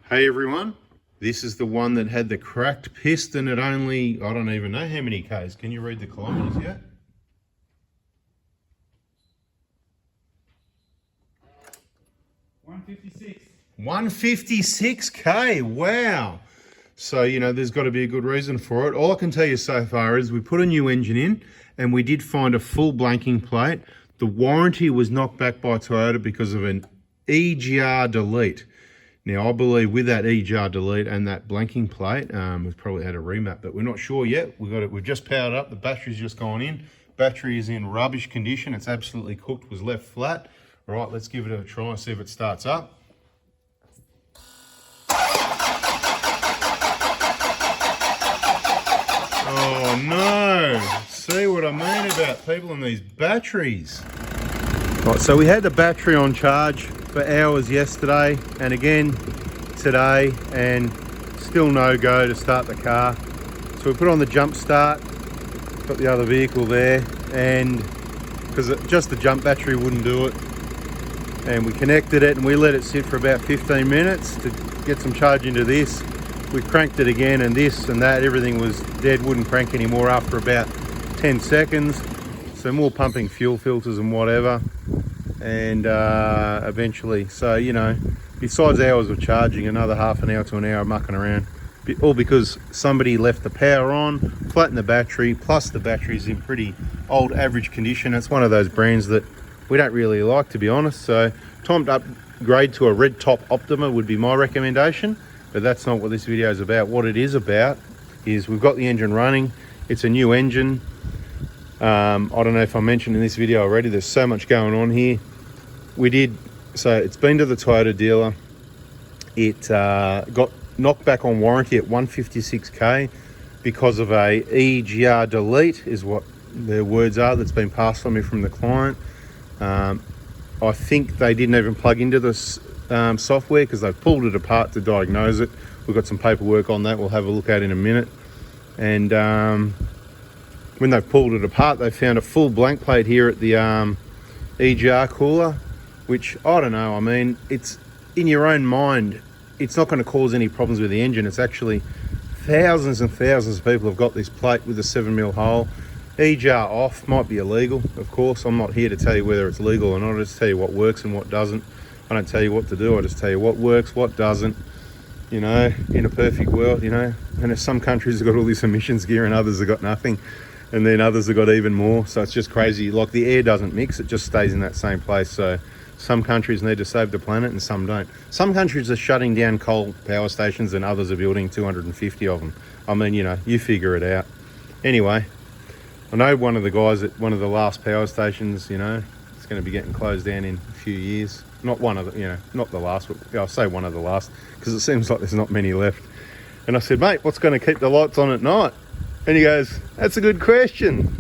Hey everyone, this is the one that had the cracked piston at only, I don't even know how many Ks. Can you read the kilometers yet? 156. 156K, wow. So, there's got to be a good reason for it. All I can tell you so far is we put a new engine in and we did find a full blanking plate. The warranty was knocked back by Toyota because of an EGR delete. Now, I believe with that EGR delete and that blanking plate, we've probably had a remap, but we're not sure yet. We've just powered up. The battery's just gone in. Battery is in rubbish condition. It's absolutely cooked, was left flat. All right, let's give it a try and see if it starts up. Oh no, see what I mean about people and these batteries. Right, so we had the battery on charge for hours yesterday and again today, and still no go to start the car. So we put on the jump start, got the other vehicle there, and because just the jump battery wouldn't do it, and we connected it and we let it sit for about 15 minutes to get some charge into this. We cranked it again, and this and that, everything was dead, wouldn't crank anymore after about 10 seconds. So more pumping fuel filters and whatever, and eventually, so besides hours of charging, another half an hour to an hour mucking around, all because somebody left the power on, flattened the battery, plus the battery's in pretty old average condition. It's one of those brands that we don't really like, to be honest. So time to upgrade to a red top Optima would be my recommendation, but that's not what this video is about. What it is about is we've got the engine running. It's a new engine. I don't know if I mentioned in this video already, there's so much going on here. So it's been to the Toyota dealer. It got knocked back on warranty at 156K because of a EGR delete, is what their words are, that's been passed on me from the client. I think they didn't even plug into this software because they pulled it apart to diagnose it. We've got some paperwork on that we'll have a look at in a minute. And when they pulled it apart, they found a full blank plate here at the EGR cooler, which, I don't know, I mean, it's in your own mind, it's not going to cause any problems with the engine. It's actually thousands and thousands of people have got this plate with a 7mm hole. EGR off might be illegal, of course. I'm not here to tell you whether it's legal or not. I just tell you what works and what doesn't. I don't tell you what to do. I just tell you what works, what doesn't. In a perfect world, and if some countries have got all this emissions gear and others have got nothing, and then others have got even more. So it's just crazy. Like, the air doesn't mix, it just stays in that same place. So some countries need to save the planet and some don't. Some countries are shutting down coal power stations and others are building 250 of them. I mean, you figure it out. Anyway, I know one of the guys at one of the last power stations, it's going to be getting closed down in a few years. Not one of the, not the last, but I'll say one of the last, because it seems like there's not many left. And I said, mate, what's going to keep the lights on at night? And he goes, that's a good question,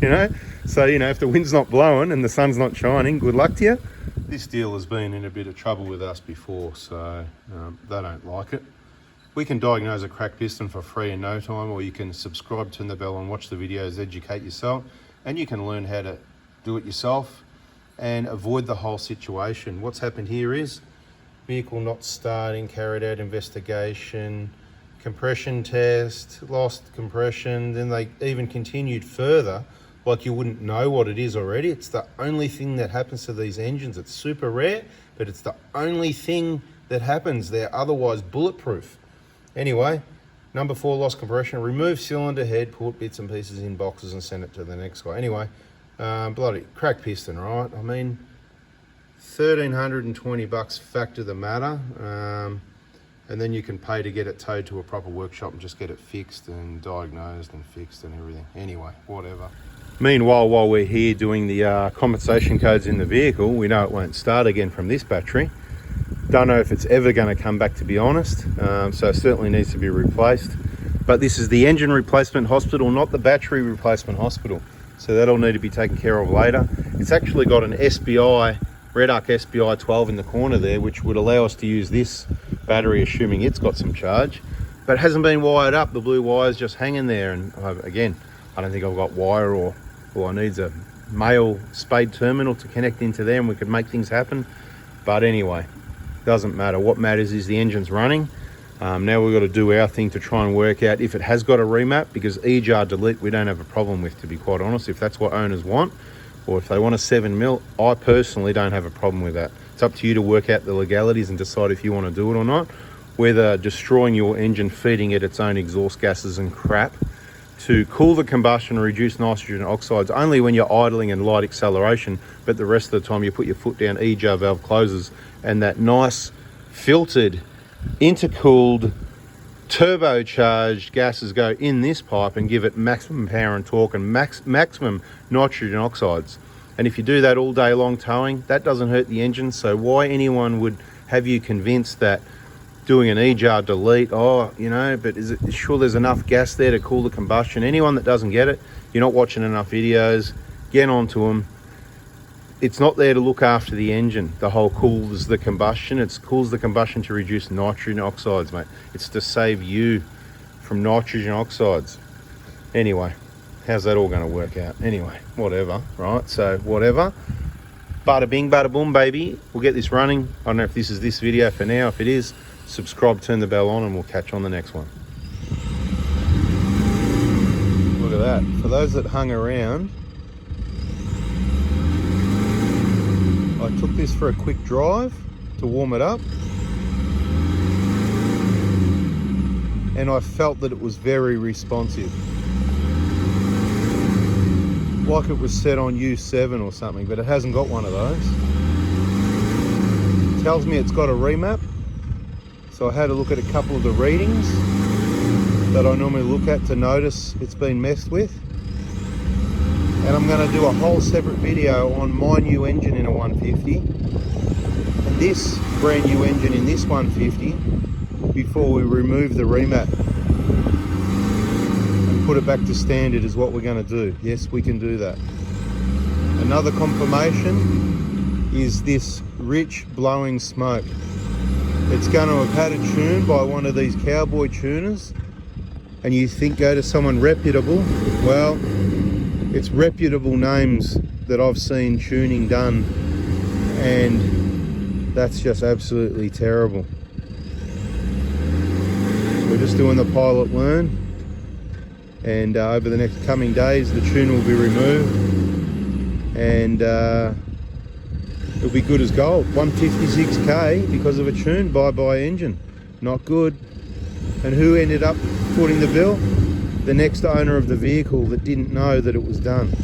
So, if the wind's not blowing and the sun's not shining, good luck to you. This deal has been in a bit of trouble with us before, so they don't like it. We can diagnose a cracked piston for free in no time, or you can subscribe, turn the bell and watch the videos, educate yourself, and you can learn how to do it yourself and avoid the whole situation. What's happened here is vehicle not starting, carried out investigation, compression test, lost compression, then they even continued further like you wouldn't know what it is already. It's the only thing that happens to these engines. It's super rare, but it's the only thing that happens. They're otherwise bulletproof. Anyway, number 4, lost compression. Remove cylinder head, put bits and pieces in boxes and send it to the next guy. Anyway, bloody cracked piston, right? I mean, $1,320 factor the matter. And then you can pay to get it towed to a proper workshop and just get it fixed and diagnosed and fixed and everything. Anyway, whatever. Meanwhile, while we're here doing the compensation codes in the vehicle, we know it won't start again from this battery. Don't know if it's ever going to come back, to be honest. So it certainly needs to be replaced. But this is the engine replacement hospital, not the battery replacement hospital. So that'll need to be taken care of later. It's actually got an SBI, Reduc SBI 12 in the corner there, which would allow us to use this battery, assuming it's got some charge. But it hasn't been wired up. The blue wire's just hanging there. And again, I don't think I've got wire, or all I need's a male spade terminal to connect into there and we could make things happen. But anyway, doesn't matter. What matters is the engine's running. Now we've got to do our thing to try and work out if it has got a remap, because eJar delete we don't have a problem with, to be quite honest. If that's what owners want, or if they want a 7mm, I personally don't have a problem with that. It's up to you to work out the legalities and decide if you want to do it or not. Whether destroying your engine, feeding it its own exhaust gases and crap to cool the combustion and reduce nitrogen oxides only when you're idling and light acceleration, but the rest of the time you put your foot down, eJar valve closes, and that nice filtered, intercooled, turbocharged gases go in this pipe and give it maximum power and torque and maximum nitrogen oxides. And if you do that all day long towing, that doesn't hurt the engine. So why anyone would have you convinced that doing an eJar delete, oh, you know, but is it sure there's enough gas there to cool the combustion? Anyone that doesn't get it, you're not watching enough videos, get onto them. It's not there to look after the engine. The whole cools the combustion. It cools the combustion to reduce nitrogen oxides, mate. It's to save you from nitrogen oxides. Anyway, how's that all going to work out? Anyway, whatever, right? So whatever. Bada bing, bada boom, baby. We'll get this running. I don't know if this is this video for now. If it is, subscribe, turn the bell on, and we'll catch on the next one. Look at that. For those that hung around, I took this for a quick drive to warm it up, and I felt that it was very responsive, like it was set on U7 or something, but it hasn't got one of those. It tells me it's got a remap, so I had a look at a couple of the readings that I normally look at to notice it's been messed with. And I'm going to do a whole separate video on my new engine in a 150 and this brand new engine in this 150 before we remove the remap and put it back to standard is what we're going to do. Yes, we can do that. Another confirmation is this rich blowing smoke. It's going to have had a tune by one of these cowboy tuners, and you think go to someone reputable. Well, it's reputable names that I've seen tuning done, and that's just absolutely terrible. We're just doing the pilot learn, and over the next coming days the tune will be removed, and it'll be good as gold. 156k because of a tune. Bye engine. Not good. And who ended up footing the bill? The next owner of the vehicle that didn't know that it was done.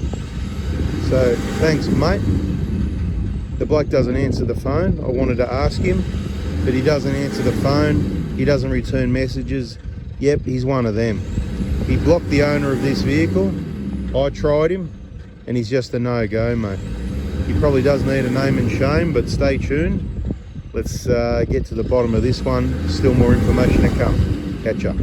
So thanks, mate. The bloke doesn't answer the phone. I wanted to ask him, but he doesn't answer the phone. He doesn't return messages. Yep, he's one of them. He blocked the owner of this vehicle. I tried him, and he's just a no-go, mate. He probably does need a name and shame, but stay tuned. Let's get to the bottom of this one. Still more information to come. Catch up.